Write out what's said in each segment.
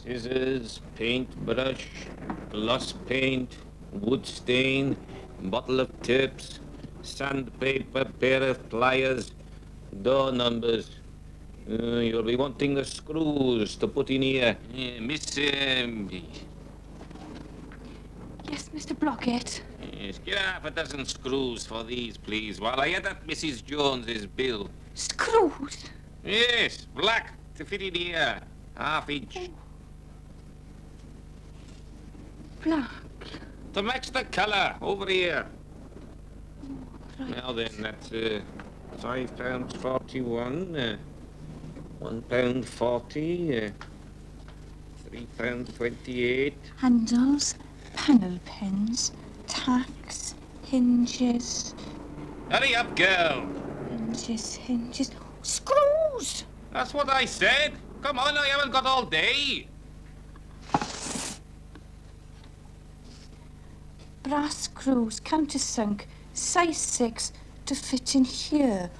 Scissors, paintbrush, gloss paint, wood stain, bottle of tips, sandpaper, pair of pliers, door numbers. You'll be wanting the screws to put in here. Miss... Yes, Mr. Blockett. Yes, get half a dozen screws for these, please, while I add up Mrs. Jones's bill. Screws? Yes, black, to fit in here. Half-inch. Black. To match the colour, over here. Right. Now then, that's £5.41, £1.40, £3.28. Handles, panel pins, tacks, hinges. Hurry up, girl. Hinges. Screws! That's what I said. Come on, I haven't got all day. Brass screws, countersunk, size 6 to fit in here.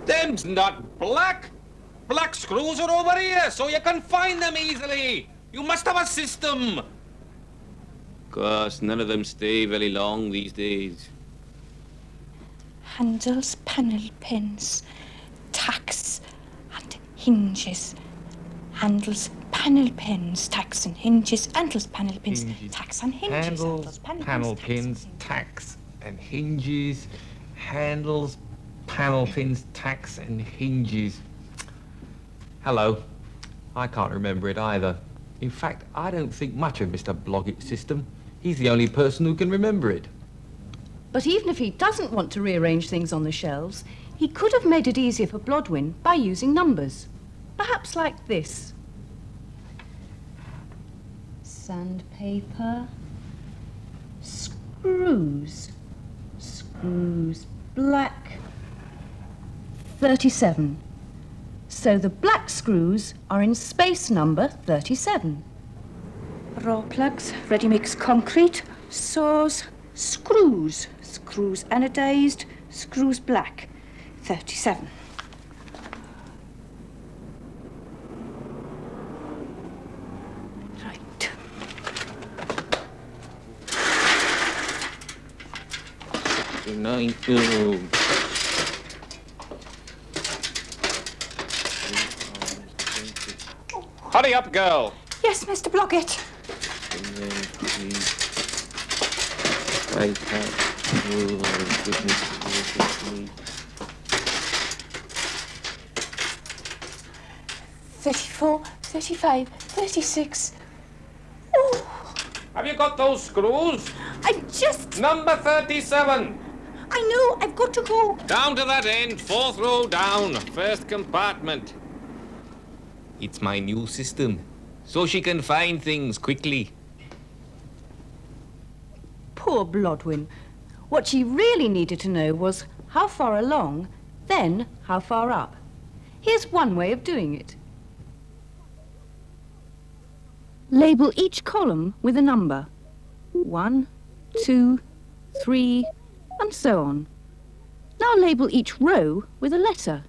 Them's not black. Black screws are over here, so you can find them easily. You must have a system. Of course, none of them stay very long these days. Handles, panel pins, tacks and hinges. Handles, panel pins, tacks and hinges. Handles, panel pins, tacks and hinges. Handles, panel pins, tacks and hinges. Handles, panel pins, tacks and hinges. Hello. I can't remember it either. In fact, I don't think much of Mr. Bloggett's system. He's the only person who can remember it. But even if he doesn't want to rearrange things on the shelves, he could have made it easier for Blodwyn by using numbers. Perhaps like this. Sandpaper. Screws. Screws. Black. 37. So the black screws are in space number 37. Raw plugs, ready-mix concrete, saws, screws. Screws anodized, screws black. 37. Right. Nine. Hurry up, girl. Yes, Mr. Blockett. And then please. Right out. Oh, goodness. 34, 35, 36. Oh, Have you got those screws? I'm just... Number 37. I know, I've got to go. Down to that end, 4th row down, first compartment. It's my new system, so she can find things quickly. Poor Blodwyn. What she really needed to know was how far along, then how far up. Here's one way of doing it. Label each column with a number. 1, 2, 3, and so on. Now label each row with a letter.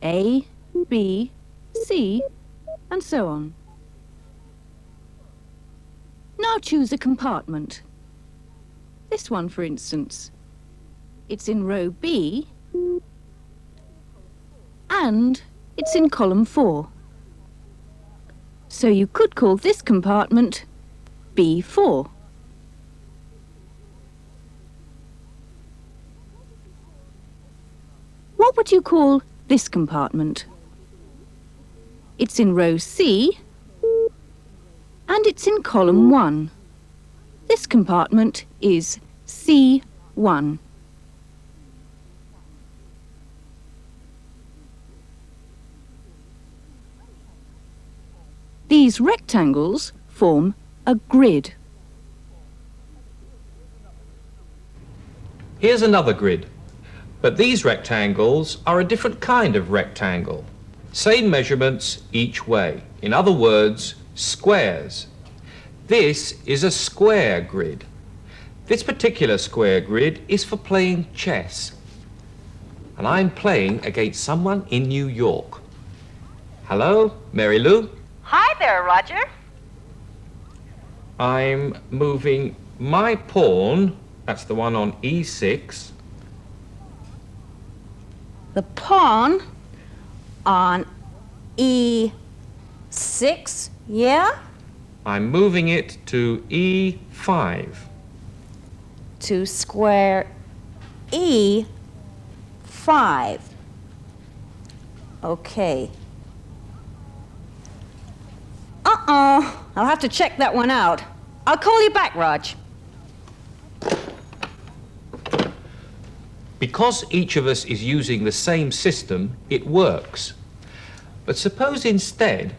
A, B, C, and so on. Now choose a compartment. This one, for instance. It's in row B, and it's in column 4. So you could call this compartment B4. What would you call this compartment? It's in row C, and it's in column 1. This compartment is C1. These rectangles form a grid. Here's another grid, but these rectangles are a different kind of rectangle. Same measurements each way. In other words, squares. This is a square grid. This particular square grid is for playing chess. And I'm playing against someone in New York. Hello, Mary Lou? Hi there, Roger. I'm moving my pawn, that's the one on E6. The pawn on E6, yeah? I'm moving it to E5. To square E5. Okay. Uh-oh. I'll have to check that one out. I'll call you back, Raj. Because each of us is using the same system, it works. But suppose instead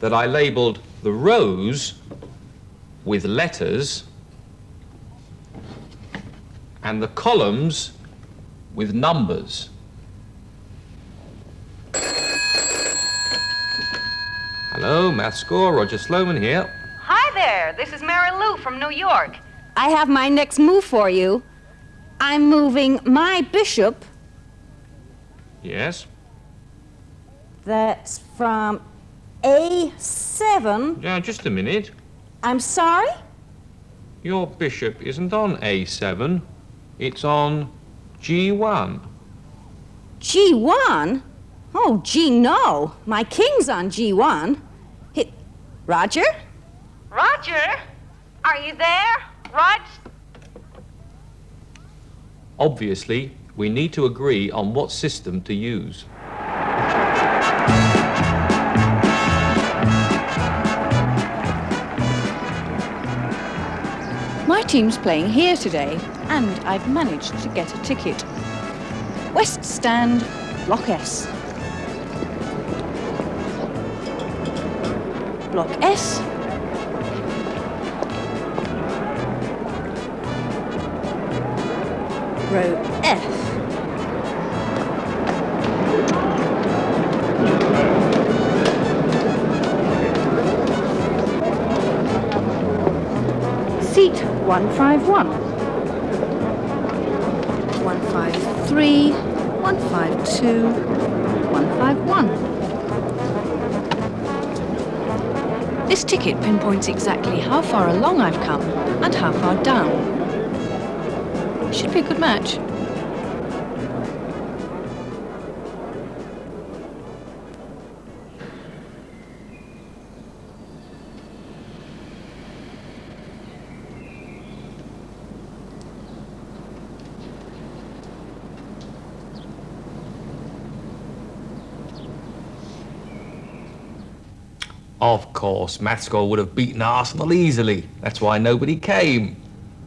that I labelled the rows with letters and the columns with numbers. Hello, MATHSCORE, Roger Sloman here. Hi there. This is Mary Lou from New York. I have my next move for you. I'm moving my bishop. Yes? That's from A7. Yeah, just a minute. I'm sorry? Your bishop isn't on A7, it's on G1. G1? Oh, gee, no. My king's on G1. Roger? Roger? Are you there? Rog? Obviously, we need to agree on what system to use. My team's playing here today, and I've managed to get a ticket. West Stand, Block S. Block S. Row F. Seat 151. 153, 152, 151. This ticket pinpoints exactly how far along I've come and how far down. Should be a good match. Of course, MATHSCORE would have beaten Arsenal easily. That's why nobody came.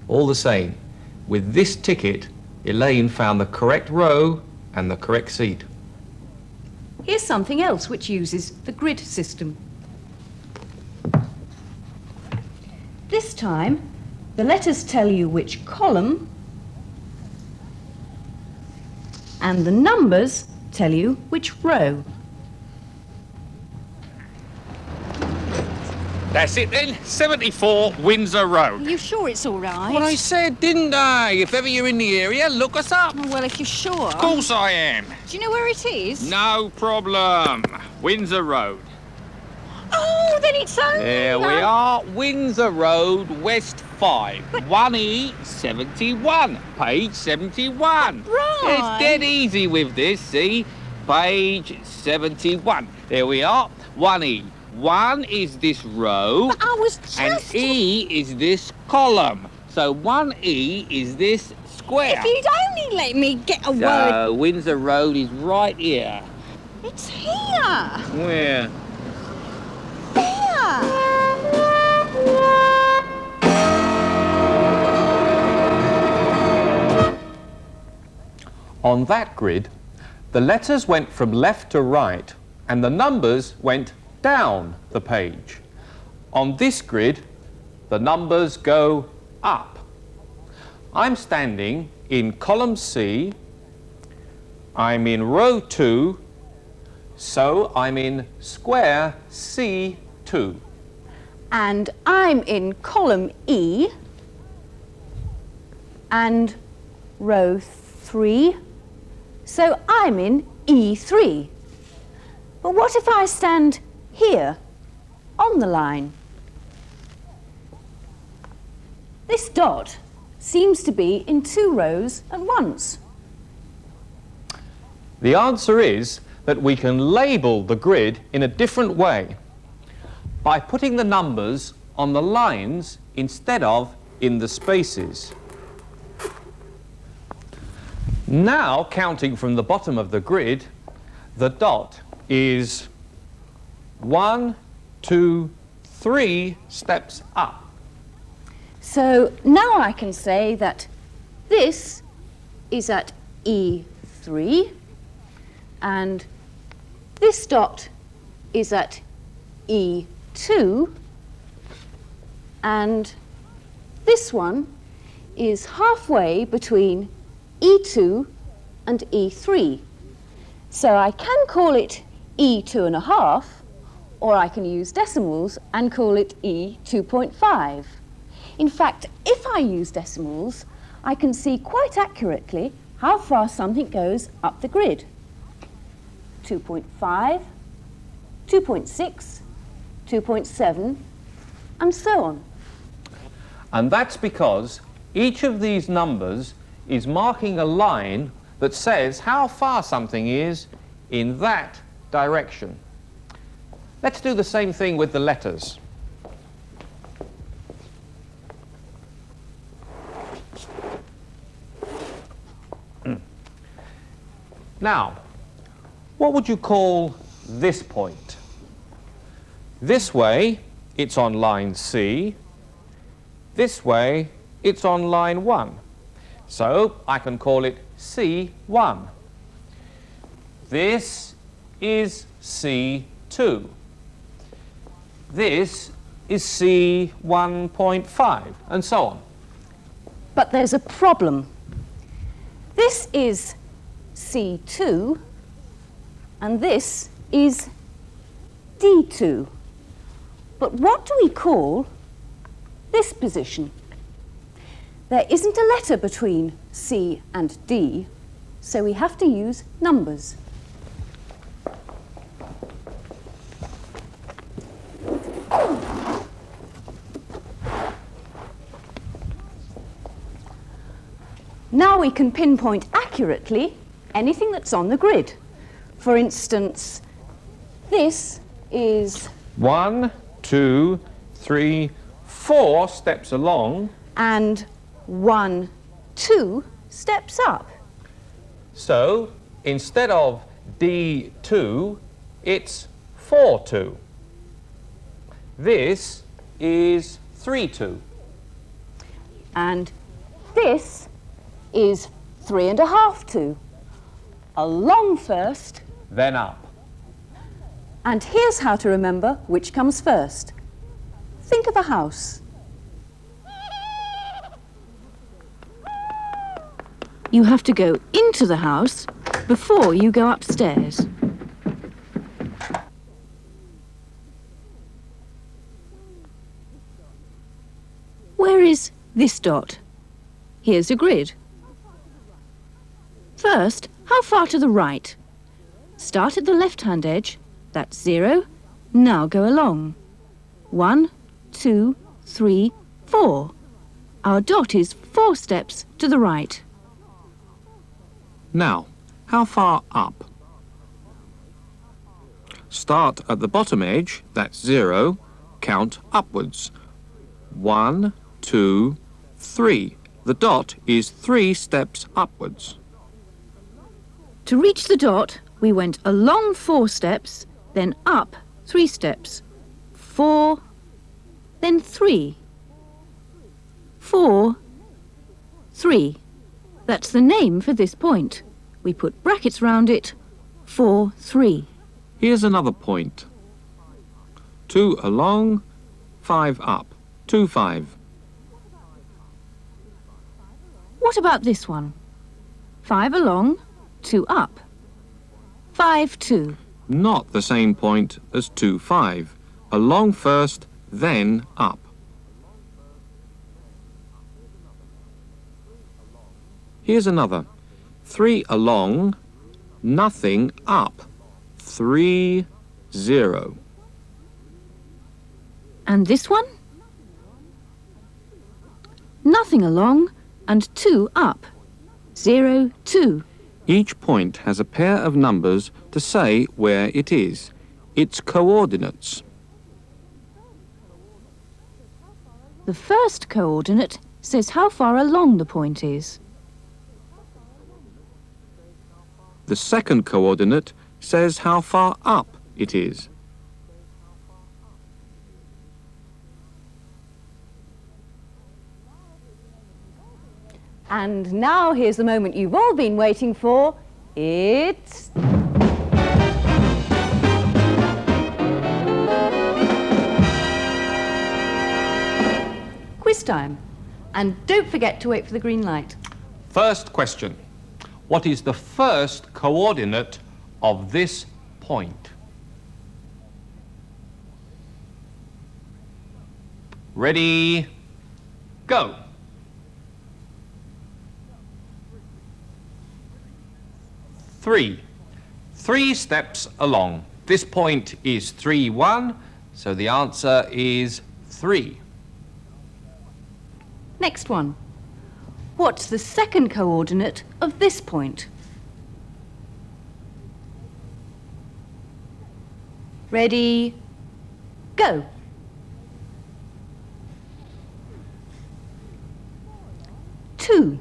All the same, with this ticket, Elaine found the correct row and the correct seat. Here's something else which uses the grid system. This time, the letters tell you which column, and the numbers tell you which row. That's it then. 74 Windsor Road. Are you sure it's all right? Well, I said, didn't I? If ever you're in the area, look us up. Oh, well, if you're sure. Of course I am. Do you know where it is? No problem. Windsor Road. Oh, then it's over. There we are. Windsor Road, West 5. 1E 71. Page 71. Right. It's dead easy with this, see? Page 71. There we are. 1E. 1 is this row, But I was just... and E is this column. So 1E is this square. If you'd only let me get a word... So Windsor Road is right here. It's here. Where? There. On that grid, the letters went from left to right and the numbers went down the page. On this grid, the numbers go up. I'm standing in column C. I'm in row 2, so I'm in square C2. And I'm in column E and row 3, so I'm in E3. But what if I stand here on the line? This dot seems to be in 2 rows at once. The answer is that we can label the grid in a different way by putting the numbers on the lines instead of in the spaces. Now, counting from the bottom of the grid, the dot is 1, 2, 3 steps up. So now I can say that this is at E3 and this dot is at E2 and this one is halfway between E2 and E3. So I can call it E2.5, or I can use decimals and call it E2.5. In fact, if I use decimals, I can see quite accurately how far something goes up the grid. 2.5, 2.6, 2.7, and so on. And that's because each of these numbers is marking a line that says how far something is in that direction. Let's do the same thing with the letters. Now, what would you call this point? This way, it's on line C. This way, it's on line 1. So I can call it C1. This is C2. This is C1.5, and so on. But there's a problem. This is C2, and this is D2. But what do we call this position? There isn't a letter between C and D, so we have to use numbers. Now we can pinpoint accurately anything that's on the grid. For instance, this is 1, 2, 3, 4 steps along. and 1, 2 steps up. So instead of D2, it's 4-2. This is 3-2. And this is 3.5-2. Along first. Then up. And here's how to remember which comes first. Think of a house. You have to go into the house before you go upstairs. Where is this dot? Here's a grid. First, how far to the right? Start at the left-hand edge. That's 0. Now go along. 1, 2, 3, 4. Our dot is 4 steps to the right. Now, how far up? Start at the bottom edge, that's 0, count upwards. 1, 2, 3. The dot is 3 steps upwards. To reach the dot, we went along 4 steps, then up 3 steps. 4, then 3. 4, 3. That's the name for this point. we put brackets round it. 4, 3. Here's another point. 2 along, 5 up. 2, 5. What about this one? 5 along, 2 up. 5, 2. Not the same point as 2, 5. Along first, then up. Here's another. 3 along, nothing up. 3, 0. And this one? Nothing along and 2 up. 0, 2. Each point has a pair of numbers to say where it is. It's coordinates. The first coordinate says how far along the point is. The second coordinate says how far up it is. And now here's the moment you've all been waiting for. It's... quiz time. And don't forget to wait for the green light. First question. What is the first coordinate of this point? Ready, go. 3. 3 steps along. This point is 3, 1, so the answer is 3. Next one. What's the second coordinate of this point? Ready, go. 2.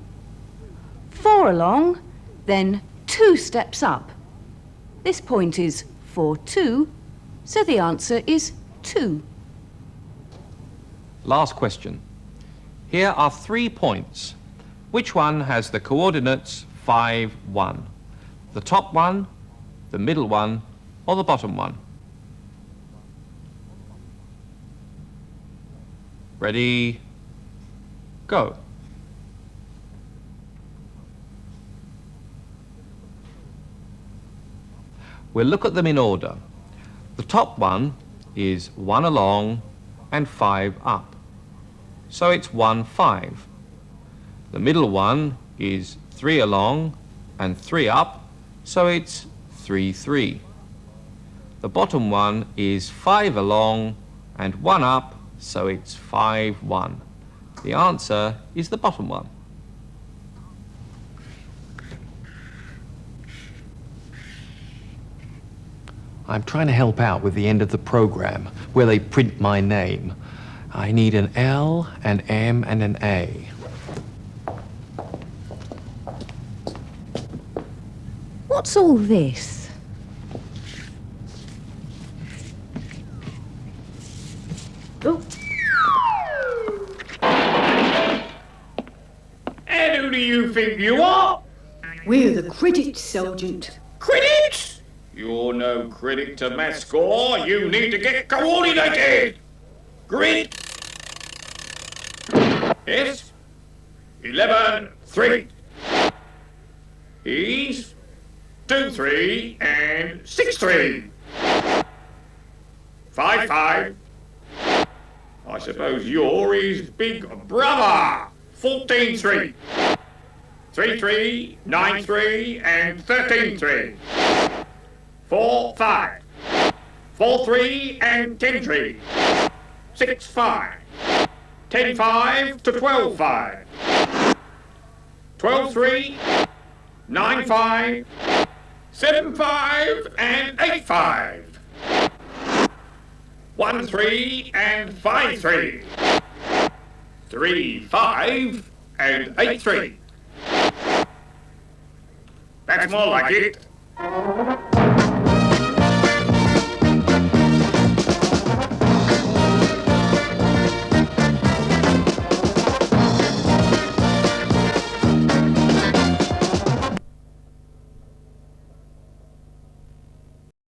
4 along, then 2 steps up. This point is 4, 2, so the answer is 2. Last question. Here are 3 points. Which one has the coordinates 5, 1? The top one, the middle one, or the bottom one? Ready, go. We'll look at them in order. The top one is 1 along and 5 up. So it's 1, 5. The middle one is 3 along and 3 up, so it's 3, 3. The bottom one is 5 along and 1 up, so it's 5, 1. The answer is the bottom one. I'm trying to help out with the end of the program, where they print my name. I need an L, an M, and an A. What's all this? Oh. And who do you think you are? We're the credit, Sergeant. Credit? You're no credit to MATHSCORE. You need to get coordinated. Grid. Yes. 11, 3. He's 2, 3 and 6, 3. 5, 5. I suppose you're his big brother. 14, 3. 3, 3, 9, 3 and 13, 3. 4, 5. 4, 3 and 10, 3. 6, 5. 10, 5 to 12, 5. 12, 3. 9, 5. 7, 5 and 8, 5. 1, 3 and 5, 3. 3, 5 and 8, 3. That's more like it.